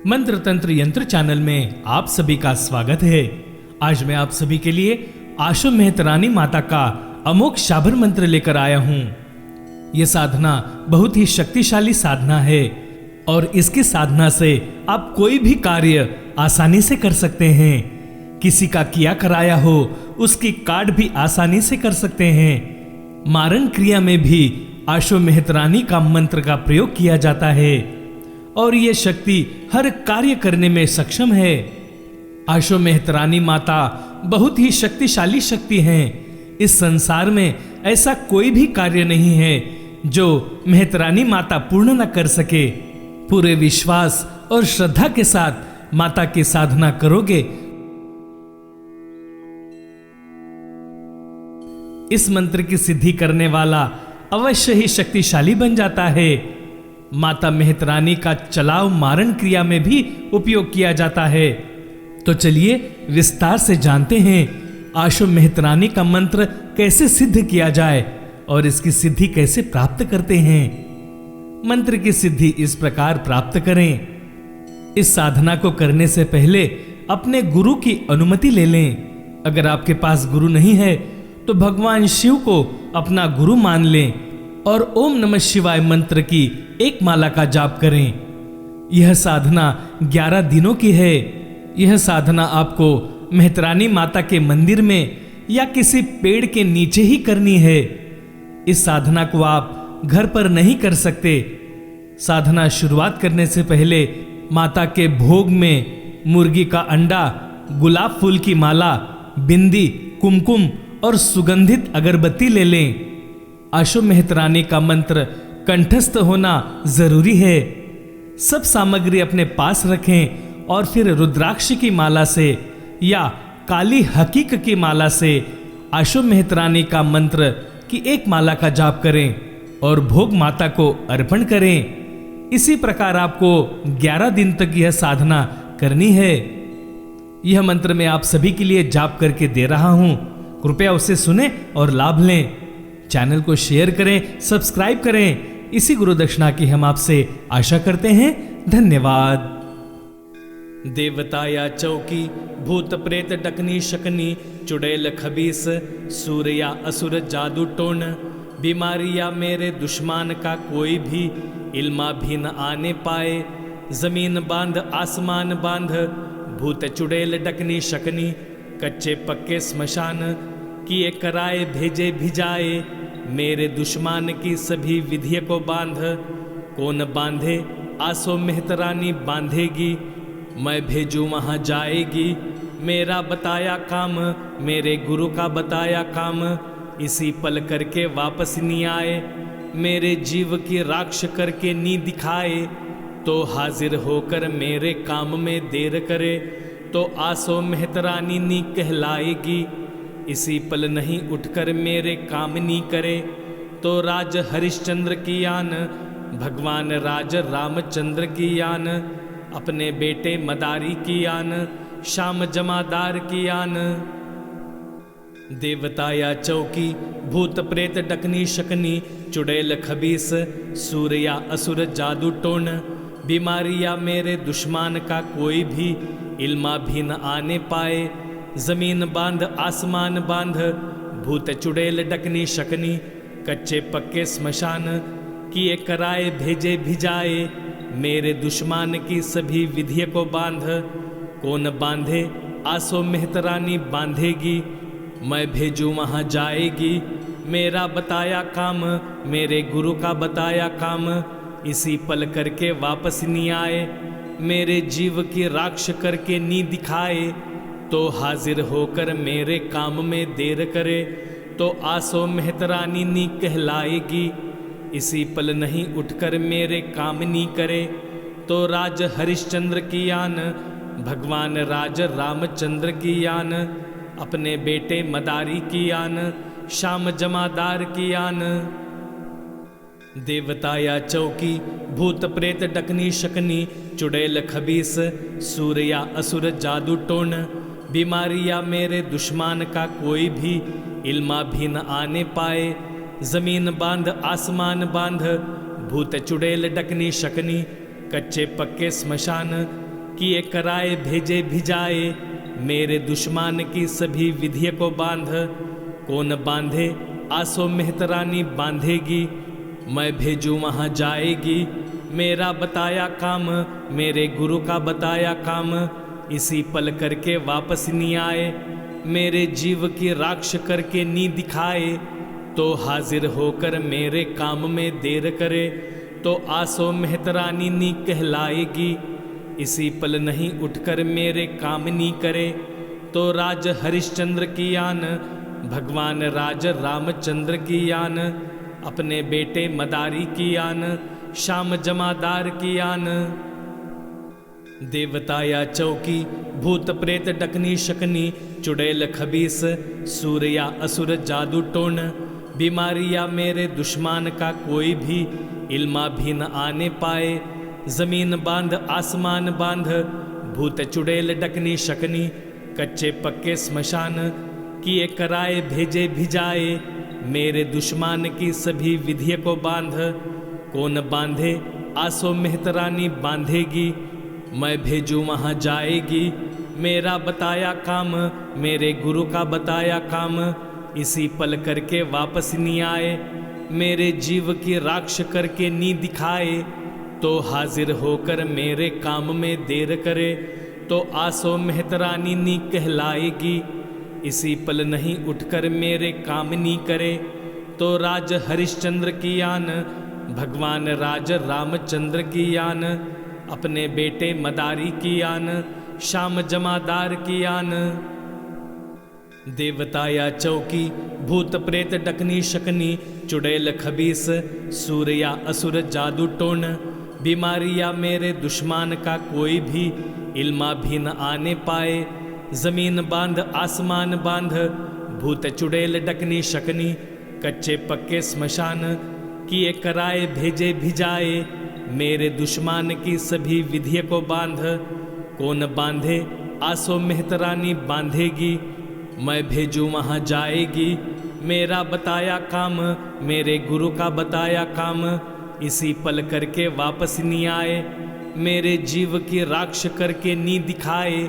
मंत्र तंत्र यंत्र चैनल में आप सभी का स्वागत है। आज मैं आप सभी के लिए आशो मेहतरानी माता का अमोघ शाबर मंत्र लेकर आया हूं। यह साधना बहुत ही शक्तिशाली साधना है और इसकी साधना से आप कोई भी कार्य आसानी से कर सकते हैं। किसी का किया कराया हो उसकी कार्ड भी आसानी से कर सकते हैं। मारण क्रिया में भी आशो मेहतरानी का मंत्र का प्रयोग किया जाता है और यह शक्ति हर कार्य करने में सक्षम है। आशो मेहतरानी माता बहुत ही शक्तिशाली शक्ति हैं। इस संसार में ऐसा कोई भी कार्य नहीं है जो मेहतरानी माता पूर्ण न कर सके। पूरे विश्वास और श्रद्धा के साथ माता की साधना करोगे, इस मंत्र की सिद्धि करने वाला अवश्य ही शक्तिशाली बन जाता है। माता मेहतरानी का चलाव मारण क्रिया में भी उपयोग किया जाता है। तो चलिए विस्तार से जानते हैं आशो मेहतरानी का मंत्र कैसे सिद्ध किया जाए और इसकी सिद्धि कैसे प्राप्त करते हैं। मंत्र की सिद्धि इस प्रकार प्राप्त करें। इस साधना को करने से पहले अपने गुरु की अनुमति ले लें। अगर आपके पास गुरु नहीं है तो भगवान शिव को अपना गुरु मान लें और ओम नमः शिवाय मंत्र की एक माला का जाप करें। यह साधना 11 दिनों की है। यह साधना आपको मेहतरानी माता के मंदिर में या किसी पेड़ के नीचे ही करनी है। इस साधना को आप घर पर नहीं कर सकते। साधना शुरुआत करने से पहले माता के भोग में मुर्गी का अंडा, गुलाब फूल की माला, बिंदी, कुमकुम और सुगंधित अगरबत्ती ले लें। आशो मेहतरानी का मंत्र कंठस्थ होना जरूरी है। सब सामग्री अपने पास रखें और फिर रुद्राक्ष की माला से या काली हकीक की माला से आशो मेहतरानी का मंत्र की एक माला का जाप करें और भोग माता को अर्पण करें। इसी प्रकार आपको 11 दिन तक यह साधना करनी है। यह मंत्र मैं आप सभी के लिए जाप करके दे रहा हूं। कृपया उसे सुने और लाभ लें। चैनल को शेयर करें, सब्सक्राइब करें। इसी गुरु दक्षिणा की हम आपसे आशा करते हैं। धन्यवाद। देवता या चौकी, भूत प्रेत डकनी शकनी, चुड़ैल खबीस, सूर्य या असुर जादू टोन, बीमारी या मेरे दुश्मन का कोई भी इल्मा भी न आने पाए। जमीन बांध आसमान बांध, भूत चुड़ैल डकनी शकनी, कच्चे पक्के स्मशान, किए कराए भेजे भिजाए, मेरे दुश्मन की सभी विधिय को बांध। कौन बांधे आसो मेहतरानी बांधेगी, मैं भेजूं वहाँ जाएगी। मेरा बताया काम, मेरे गुरु का बताया काम, इसी पल करके वापस नहीं आए। मेरे जीव की राक्ष करके नी दिखाए, तो हाजिर होकर मेरे काम में देर करे, तो आसो मेहतरानी नी कहलाएगी। इसी पल नहीं उठकर मेरे काम नी करे, तो राज हरिश्चंद्र की आन, भगवान राज रामचंद्र की आन, अपने बेटे मदारी की आन, श्याम जमादार की आन। देवता या चौकी, भूत प्रेत डकनी शकनी, चुड़ैल खबीस, सूर्य या असुर जादू टोन, बीमारी या मेरे दुश्मन का कोई भी इल्मा भी न आने पाए। जमीन बांध आसमान बांध, भूत चुड़ैल डकनी शकनी, कच्चे पक्के स्मशान, किए कराए भेजे भिजाए, मेरे दुश्मन की सभी विधिय को बांध। कौन बांधे आसो मेहतरानी बांधेगी, मैं भेजूं वहाँ जाएगी। मेरा बताया काम, मेरे गुरु का बताया काम, इसी पल करके वापस नहीं आए। मेरे जीव की राक्ष करके नी दिखाए, तो हाजिर होकर मेरे काम में देर करे, तो आसो मेहतरानी नी कहलाएगी। इसी पल नहीं उठकर मेरे काम नी करे, तो राज हरिश्चंद्र की आन, भगवान राज रामचंद्र की आन, अपने बेटे मदारी की आन, श्याम जमादार की आन। देवता या चौकी, भूत प्रेत डकनी शकनी, चुड़ैल खबीस, सूर्य या असुर जादू टोन, बीमारी या मेरे दुश्मन का कोई भी इल्मा भी न आने पाए। जमीन बांध आसमान बांध, भूत चुड़ैल डकनी शकनी, कच्चे पक्के स्मशान, किए कराए भेजे भिजाए, मेरे दुश्मन की सभी विधिय को बांध। कौन बांधे आसो मेहतरानी बांधेगी, मैं भेजूँ वहाँ जाएगी। मेरा बताया काम, मेरे गुरु का बताया काम, इसी पल करके वापस नहीं आए। मेरे जीव की राक्ष करके नी दिखाए, तो हाजिर होकर मेरे काम में देर करे, तो आसो मेहतरानी नी कहलाएगी। इसी पल नहीं उठकर मेरे काम नी करे, तो राज हरिश्चंद्र की आन, भगवान राज रामचंद्र की आन, अपने बेटे मदारी की आन, श्याम जमादार की आन। देवता या चौकी, भूत प्रेत डकनी शकनी, चुड़ैल खबीस, सूर या असुर जादू टोन, बीमारी या मेरे दुश्मन का कोई भी इल्मा भी न आने पाए। जमीन बांध आसमान बांध, भूत चुड़ैल डकनी शकनी, कच्चे पक्के स्मशान, किए कराए भेजे भिजाए, मेरे दुश्मन की सभी विधिय को बांध। कौन बांधे आसो मेहतरानी बांधेगी, मैं भेजूँ वहाँ जाएगी। मेरा बताया काम, मेरे गुरु का बताया काम, इसी पल करके वापस नहीं आए। मेरे जीव की राक्ष करके नी दिखाए, तो हाजिर होकर मेरे काम में देर करे, तो आसो मेहतरानी नी कहलाएगी। इसी पल नहीं उठकर मेरे काम नी करे, तो राज हरिश्चंद्र की आन, भगवान राज रामचंद्र की आन, अपने बेटे मदारी की आन, श्याम जमादार की आन। देवता या चौकी, भूत प्रेत डकनी शकनी, चुड़ैल खबीस, सूर या असुर जादू टोन, बीमारी या मेरे दुश्मन का कोई भी इल्मा भी न आने पाए। जमीन बांध आसमान बांध, भूत चुड़ैल डकनी शकनी, कच्चे पक्के स्मशान, किए कराए भेजे भिजाए, मेरे दुश्मन की सभी विधिय को बांध। कौन बांधे आसो मेहतरानी बांधेगी, मैं भेजूँ वहाँ जाएगी। मेरा बताया काम, मेरे गुरु का बताया काम, इसी पल करके वापस नहीं आए। मेरे जीव की राक्ष करके नी दिखाए,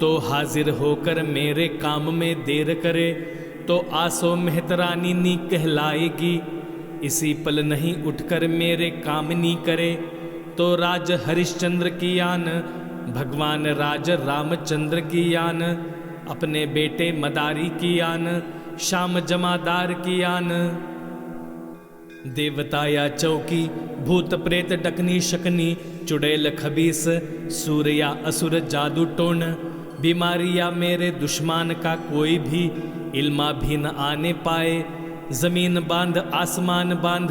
तो हाजिर होकर मेरे काम में देर करे, तो आसो मेहतरानी नी कहलाएगी। इसी पल नहीं उठकर मेरे काम नी करे, तो राज हरिश्चंद्र की आन, भगवान राज रामचंद्र की आन, अपने बेटे मदारी की आन, श्याम जमादार की आन। देवता या चौकी, भूत प्रेत डकनी शकनी, चुड़ैल खबीस, सूर या असुर जादू टोन, बीमारी या मेरे दुश्मन का कोई भी इल्मा भी न आने पाए। जमीन बांध आसमान बांध,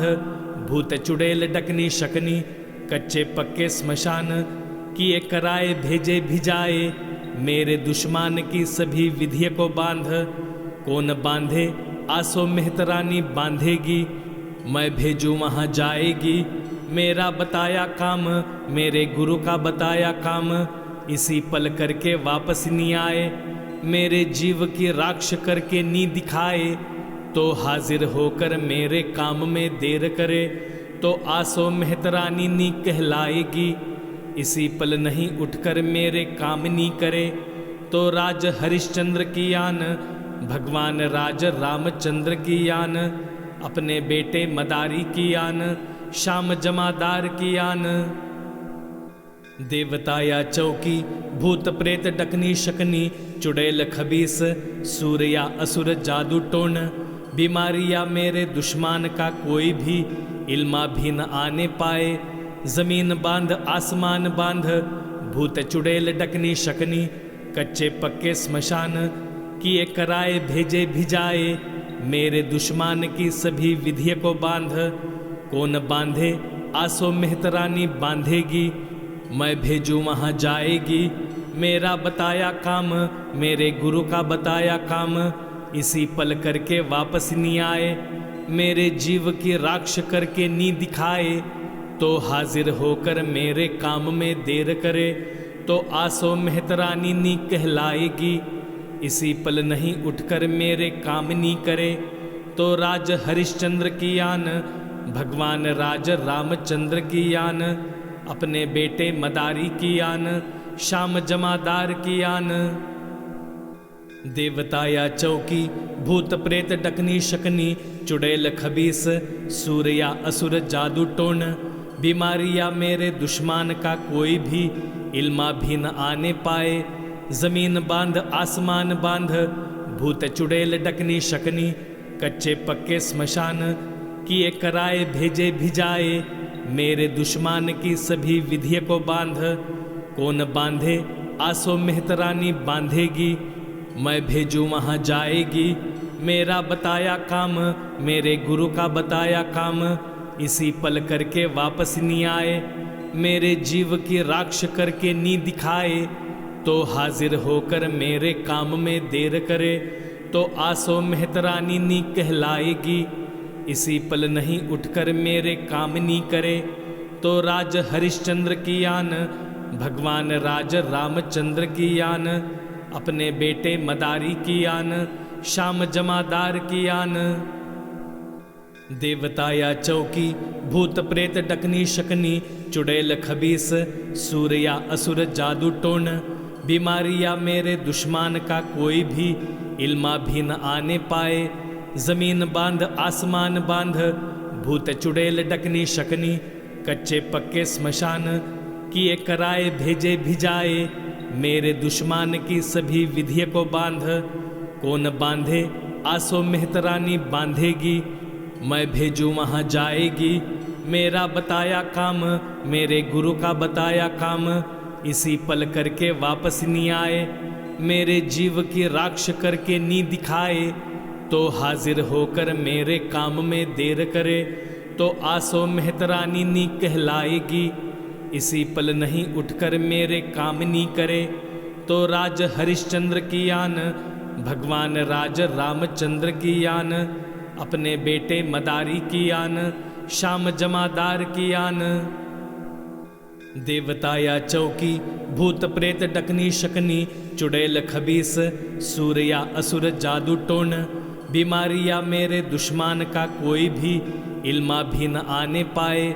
भूत चुड़ैल डकनी शकनी, कच्चे पक्के स्मशान, किए कराए भेजे भिजाए, मेरे दुश्मन की सभी विधिय को बांध। कौन बांधे आसो मेहतरानी बांधेगी, मैं भेजूँ वहाँ जाएगी। मेरा बताया काम, मेरे गुरु का बताया काम, इसी पल करके वापस नहीं आए। मेरे जीव की राक्ष करके नी दिखाए, तो हाजिर होकर मेरे काम में देर करे, तो आसो मेहतरानी नी कहलाएगी। इसी पल नहीं उठकर मेरे काम नी करे, तो राज हरिश्चंद्र की आन, भगवान राज रामचंद्र की आन, अपने बेटे मदारी की आन, श्याम जमादार की आन। देवता या चौकी, भूत प्रेत डकनी शकनी, चुड़ैल खबीस, सूर या असुर जादू टोन, बीमारी या मेरे दुश्मन का कोई भी इल्मा भी न आने पाए। जमीन बांध आसमान बांध, भूत चुड़ैल डकनी शकनी, कच्चे पक्के स्मशान, किए कराए भेजे भिजाए, मेरे दुश्मन की सभी विधिय को बांध। कौन बांधे आसो मेहतरानी बांधेगी, मैं भेजूँ वहाँ जाएगी। मेरा बताया काम, मेरे गुरु का बताया काम, इसी पल करके वापस नहीं आए। मेरे जीव की राक्ष करके नी दिखाए, तो हाजिर होकर मेरे काम में देर करे, तो आसो मेहतरानी नी कहलाएगी। इसी पल नहीं उठकर मेरे काम नी करे, तो राज हरिश्चंद्र की आन, भगवान राज रामचंद्र की आन, अपने बेटे मदारी की आन, शाम जमादार की आन। देवता या चौकी, भूत प्रेत डकनी शकनी, चुड़ैल खबीस, सूर या असुर जादू टोन, बीमारी या मेरे दुश्मन का कोई भी इल्मा भी न आने पाए। जमीन बांध आसमान बांध, भूत चुड़ैल डकनी शकनी, कच्चे पक्के स्मशान, किए कराए भेजे भिजाए, मेरे दुश्मन की सभी विधियों को बांध। कौन बांधे आसो मेहतरानी बांधेगी, मैं भेजूँ वहाँ जाएगी। मेरा बताया काम, मेरे गुरु का बताया काम, इसी पल करके वापस नहीं आए। मेरे जीव की राक्ष करके नी दिखाए, तो हाजिर होकर मेरे काम में देर करे, तो आसो मेहतरानी नी कहलाएगी। इसी पल नहीं उठकर मेरे काम नी करे, तो राज हरिश्चंद्र की आन, भगवान राज रामचंद्र की आन, अपने बेटे मदारी की आन, शाम जमादार की आन। देवता या चौकी, भूत प्रेत डकनी शकनी, चुड़ैल खबीस, सूर या असुर जादू टोन, बीमारी या मेरे दुश्मन का कोई भी इल्मा भी न आने पाए। जमीन बांध आसमान बांध, भूत चुड़ैल डकनी शकनी, कच्चे पक्के स्मशान, किए कराए भेजे भिजाए, मेरे दुश्मन की सभी विधियों को बांध। कौन बांधे आसो मेहतरानी बांधेगी, मैं भेजूँ वहाँ जाएगी। मेरा बताया काम, मेरे गुरु का बताया काम, इसी पल करके वापस नहीं आए। मेरे जीव की राक्ष करके नी दिखाए, तो हाजिर होकर मेरे काम में देर करे, तो आसो मेहतरानी नी कहलाएगी। इसी पल नहीं उठकर मेरे काम नी करे, तो राज हरिश्चंद्र की आन, भगवान राज रामचंद्र की आन, अपने बेटे मदारी की आन, शाम जमादार की आन। देवता या चौकी, भूत प्रेत डकनी शकनी, चुड़ैल खबीस, सूर या असुर जादू टोन, बीमारी या मेरे दुश्मन का कोई भी इल्मा भी न आने पाए।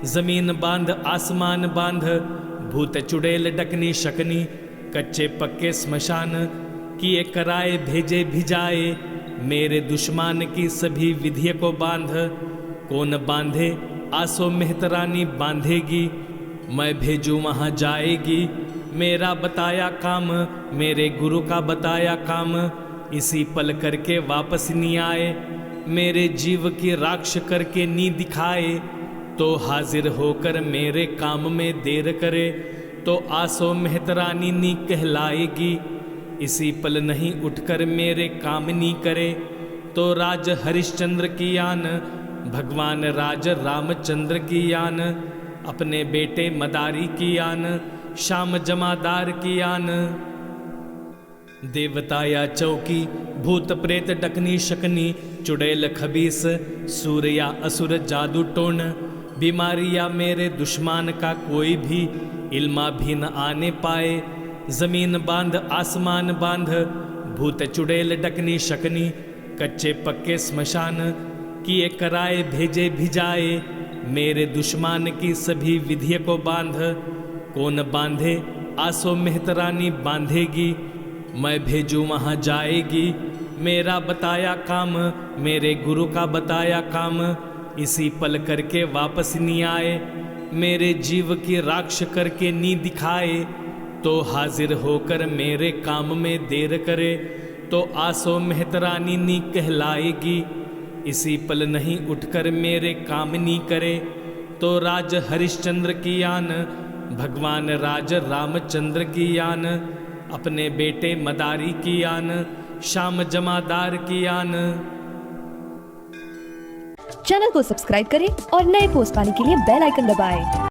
जमीन बांध आसमान बांध, भूत चुड़ैल डकनी शकनी, कच्चे पक्के स्मशान, किए कराए भेजे भिजाए, मेरे दुश्मन की सभी विधियों को बांध। कौन बांधे आसो मेहतरानी बांधेगी, मैं भेजूँ वहाँ जाएगी। मेरा बताया काम, मेरे गुरु का बताया काम, इसी पल करके वापस नहीं आए। मेरे जीव की राक्ष करके नी दिखाए, तो हाजिर होकर मेरे काम में देर करे, तो आसो मेहतरानी नी कहलाएगी। इसी पल नहीं उठकर मेरे काम नी करे, तो राज हरिश्चंद्र की आन, भगवान राज रामचंद्र की आन, अपने बेटे मदारी की आन, शाम जमादार की आन। देवता या चौकी, भूत प्रेत डकनी शकनी, चुड़ैल खबीस, सूर या असुर जादू टोन, बीमारी या मेरे दुश्मन का कोई भी इल्मा भी न आने पाए। जमीन बांध आसमान बांध, भूत चुड़ैल डकनी शकनी, कच्चे पक्के स्मशान, किए कराए भेजे भिजाए, मेरे दुश्मन की सभी विधियों को बांध। कौन बांधे आसो मेहतरानी बांधेगी, मैं भेजूँ वहाँ जाएगी। मेरा बताया काम, मेरे गुरु का बताया काम, इसी पल करके वापस नहीं आए। मेरे जीव की राक्ष करके नी दिखाए, तो हाजिर होकर मेरे काम में देर करे, तो आसो मेहतरानी नी कहलाएगी। इसी पल नहीं उठकर मेरे काम नी करे, तो राज हरिश्चंद्र की आन, भगवान राज रामचंद्र की आन, अपने बेटे मदारी की आन, शाम जमादार की आन। चैनल को सब्सक्राइब करें और नए पोस्ट पाने के लिए बेल आइकन दबाएं।